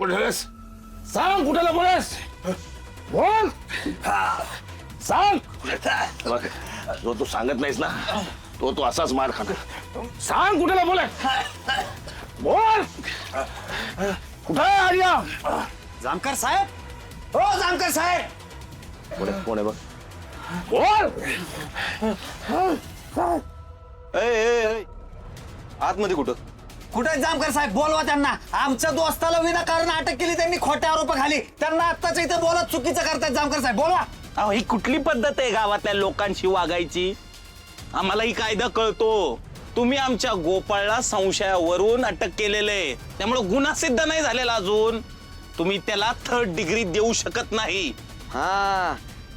कुठे लपवलेस? सांग कुठे लपवलेस? बोल सांग. बघ, जो तू सांगत नाहीस ना तो असाच मार खाणार. सांग कुठे लपवलंय? बोल. कुठे आहे आर्या? जामकर साहेब, हो जामकर साहेब. कोण आहे बघ? बोल. आतमध्ये कुठं? कुठे जामकर साहेब? बोलवा त्यांना. आमच्या दोस्ताला विनाकारण अटक केली त्यांनी खोट्या आरोपाखाली. त्यांना आत्ताच्या इथे बोलत चुकीचं करतात. जामकर साहेब बोलवा. अहो ही कुठली पद्धत आहे गावातल्या लोकांशी वागायची? आम्हाला ही कायदा कळतो. तुम्ही आमच्या गोपाळला संशयावरून अटक केलेले, त्यामुळे गुन्हा सिद्ध नाही झालेला अजून. तुम्ही त्याला 3rd डिग्री देऊ शकत नाही. हा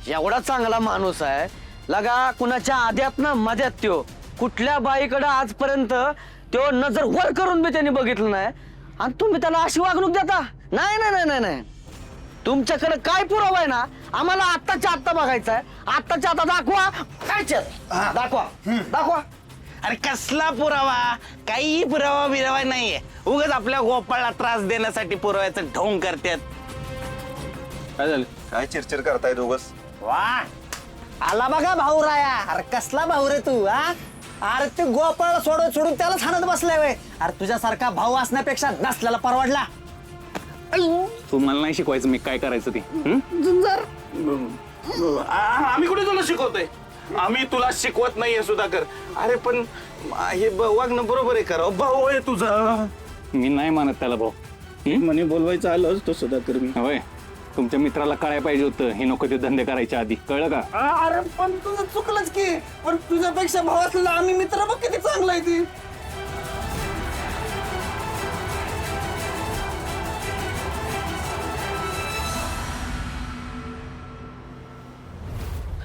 एवढा चांगला माणूस आहे लगा कुणाच्या आद्यात ना मध्यात त्यो कुठल्या बाईकडे आजपर्यंत त्यो नजर वर करून बी त्यांनी बघितलं नाही आणि तुम्ही त्याला अशी वागणूक देता? नाही नाही नाही नाही नाही. तुमच्याकडे काय पुरावा आहे ना आम्हाला आत्ताच्या आत्ता बघायचा आहे. आत्ताच्या आता दाखवा. दाखवा दाखवा. अरे कसला पुरावा? काही पुरावा बिरावा नाहीये. उगाच आपल्या गोपाळला त्रास देण्यासाठी पुराव्याचं ढोंग करतात. काय झालं? काय चिरचिर करताय दोघस? वा आला बघा भाऊ राया. अरे कसला भाऊ रे तू? हा अरे ते गोपाळला सोडून त्यालाच हाणत बसलाय वय. अरे तुझ्यासारखा भाऊ असण्यापेक्षा नसल्याला परवडला. तुम्हाला नाही शिकवायचं मी काय करायचं ते. आम्ही कुठे तुला शिकवतोय? आम्ही तुला शिकवत नाहीये सुधाकर. अरे पण हे वागणं बरोबर आहे करा. भाऊ आहे तुझा. मी नाही मानत त्याला भाऊ. म्हणे बोलवायचं आलं असतो सुधाकर मी. होय, तुमच्या मित्राला कळायला पाहिजे होतं हे नको ते धंदे करायच्या आधी. कळलं का? अरे पण तुझं चुकलंच की. पण तुझ्यापेक्षा भाऊ असलेला आम्ही मित्र बघ किती चांगला आहे ती.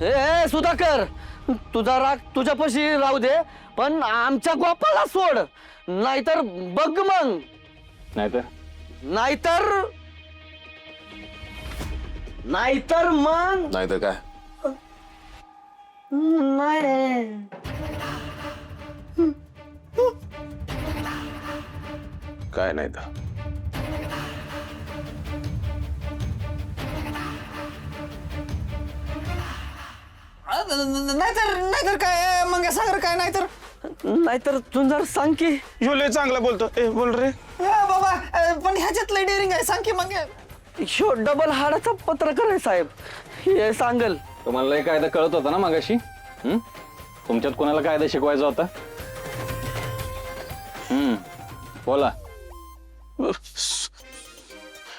हे सुधाकर तुझा राग तुझ्यापाशी राहू दे पण आमच्या गोपाला सोड नाहीतर बघ मग. नाहीतर नाहीतर नाहीतर मग नाही तर काय? नाही. काय नाही तर नाहीतर काय मग सागर काय नाहीतर नाहीतर तू जर सांग की. लय चांगला बोलतो. बोल रे. बाबा पण ह्याच्यात लय डेअरिंग आहे. सांग की मग. शो डबल हाडाचा पत्रकार आहे साहेब. हे सांगल. तुम्हाला लय कायदा कळत होता ना मागाशी? तुमच्यात कोणाला कायदा शिकवायचा होता? बोला.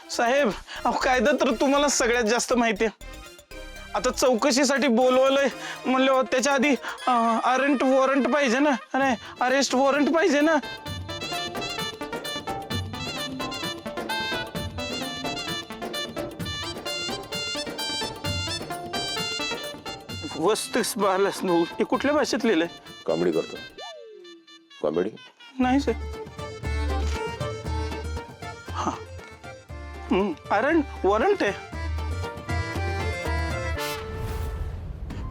साहेब अहो कायदा तर तुम्हाला सगळ्यात जास्त माहिती आहे. आता चौकशीसाठी बोलवलंय म्हणलं त्याच्या आधी अरेंट वॉरंट पाहिजे ना. नाही अरेस्ट वॉरंट पाहिजे ना. वस्तूस बालस नऊ हे कुठल्या भाषेत लिहिलंय? कॉमेडी करतो. कॉमेडी नाही सर. हा अरेंट वॉरंट आहे.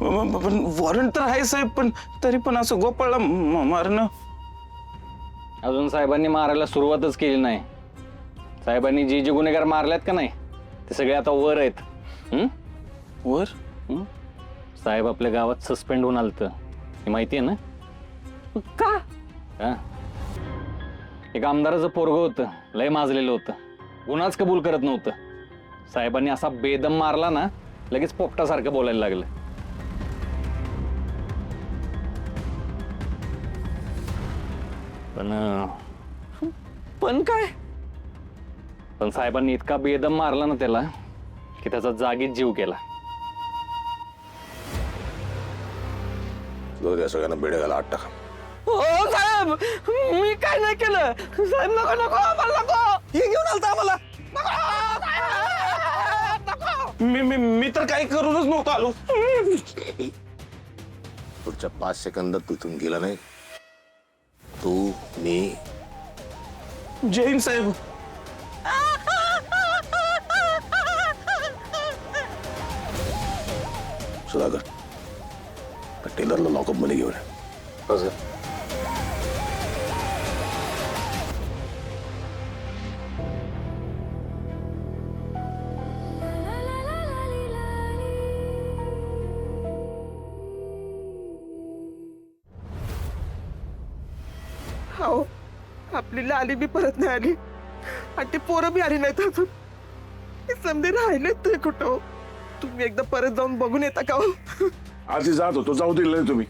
पण वॉरंट तर आहे साहेब. पण तरी पण असं गोपाळला मारणं. अजून साहेबांनी मारायला सुरुवातच केली नाही. साहेबांनी जे गुन्हेगार मारल्यात का नाही ते सगळे आता वर आहेत. वर साहेब आपल्या गावात सस्पेंड होऊन आलत हे माहिती आहे ना? का? हा. एक आमदाराचं पोरगं होतं. लय माजलेलं होतं. गुन्हाच कबूल करत नव्हतं. साहेबांनी असा बेदम मारला ना लगेच पोपटासारखं बोलायला लागलं. पण काय? पण साहेबांनी इतका बेदम मारला ना त्याला की त्याचा जागीच जीव गेला. सगळ्यांना बेड्या घाला. 8 टाका. हो साहेब मी काय नाही केलं. साहेब नको नको आम्हाला नको. हे घेऊन आलता आम्हाला. मी तर काही करूनच नव्हतो आलो. पुढच्या 5 सेकंदात तू इथून गेला नाही. तू मी जय हिंद साहेब. सुधाकर त्या टेलरला लॉकअप मध्ये घेऊन ये. हो आपली लाली बी परत नाही आली आणि ती पोरं बी आली नाहीत अजून. हे समजे राहिलेत ते कुठं हो? तुम्ही एकदा परत जाऊन बघून येता का हो? आधी जात होतो, जाऊ दिलं तुम्ही,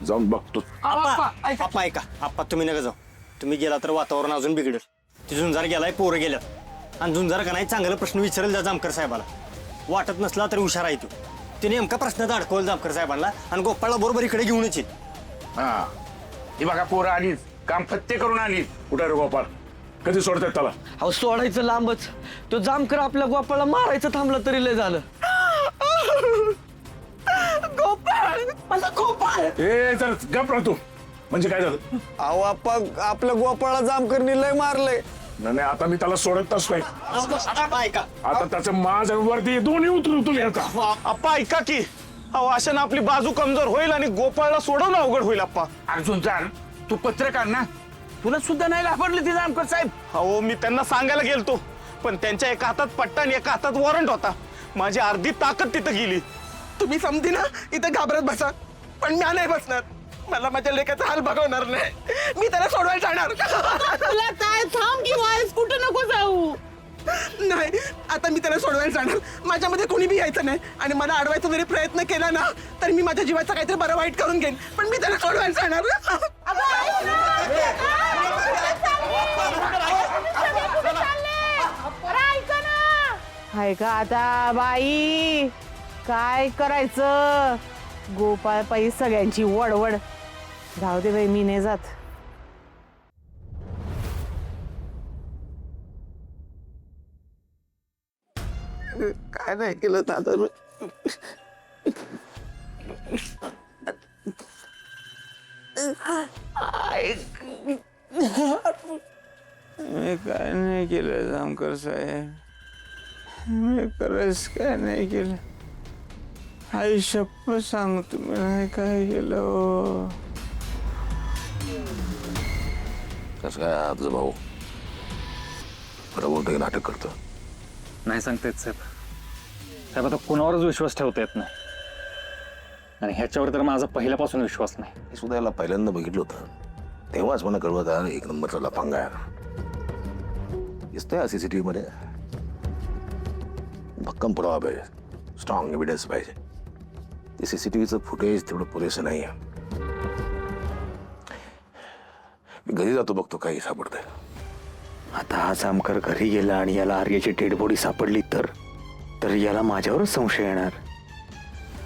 जाऊन बघतो. आप्पा ऐका, आप्पा तुम्ही नका जाऊ. तुम्ही गेला तर वातावरण अजून बिघडेल. ती झुंजार गेलाय, पोरं गेल्यात आणि झुंजार का नाही चांगला प्रश्न विचारेल जा जामकर साहेबाला. वाटत नसला तरी हुशार आहे तू. ते नेमका प्रश्नाचा अडकवल जामकर साहेबांना आणि गोपाळला बरोबर इकडे घेऊनच येईल. हा ही बघा पोरं आली, काम फत्ते करून आली. कुठे रे गोपाळ, कधी सोडतात त्याला? अहो सोडायचं लांबच, तो जामकर आपल्या गोपाळला मारायचं थांबला तरी लय झालं. गोपाळ, मला गोपाळ. ए चल गप राहतो. म्हणजे काय झालं? अहो आप्पा, आपल्या गोपाळला जामकरनी लय मारलंय. नाही आता मी त्याला सोडतच नाही. ऐका, आता त्याचं माझ वरती दोन्ही उतरू आता. आप्पा ऐका की, अहो अशानं आपली बाजू कमजोर होईल आणि गोपाळला सोडवणं अवघड होईल आप्पा. अर्जुन चाल, तू पत्रकार ना, तुला सुद्धा नाही लाभरले ते जामकर साहेब. अहो मी त्यांना सांगायला गेलतो, पण त्यांच्या एका हातात पट्टा आणि एका हातात वॉरंट होता. माझी अर्धी ताकद तिथं गेली. तुम्ही समधी ना इथं घाबरत बसा, पण मी नाही बसणार. मला माझ्या लेकाचा हाल बघवणार नाही. मी त्याला सोडवायला जाणार. तुला काय थांब की वाईस कुठं नको जाऊ. नाही आता मी त्याला सोडवायला जाणार. माझ्यामध्ये कोणी बी यायचं नाही आणि मला अडवायचा जरी प्रयत्न केला ना तर मी माझ्या जीवाचा काहीतरी बरं वाईट करून घेईन, पण मी त्याला सोडवायला जाणार. हाय का आता बाई, काय करायचं? गोपाळ पायी सगळ्यांची वडवड. जाऊ दे बाई, मी नाही जात. काय नाही केलं दादा. मी काय नाही केलं जामकर साहेब, मी खरंच काय नाही केलं. आई शपथ सांगतो मी नाही काय केलं हो. कसं काय आजचं भाऊ खरं बोलतो की नाटक करतो? नाही सांगता येत साहेब. साहेब आता कुणावरच विश्वास ठेवता येत नाही आणि ह्याच्यावर तर माझा पहिल्यापासून विश्वास नाही. हे सुद्धा याला पहिल्यांदा बघितलं होतं तेव्हाच मला कळवत आहे एक नंबरचा लफंगा आहे. दिसतोय सीसीटीव्ही मध्ये भक्कम पुरावा पाहिजे, स्ट्रॉंग एव्हिडन्स पाहिजे. ते सीसीटीव्हीचं फुटेज तेवढं पुरेसं नाही आहे. मी घरी जातो, बघतो काही सापडतंय. आता हा जामकर घरी गेला आणि याला आर्याची डेड बॉडी सापडली तर याला माझ्यावरच संशय येणार.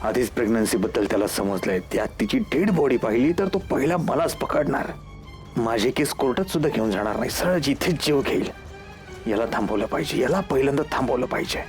आधीच प्रेग्नन्सी बद्दल त्याला समजलंय, त्यात तिची डेड बॉडी पाहिली तर तो पहिला मलाच पकडणार. माझे केस कोर्टात सुद्धा घेऊन जाणार नाही, सरळ जिथेच जीव घेईल. याला थांबवलं पाहिजे, याला पहिल्यांदा थांबवलं पाहिजे.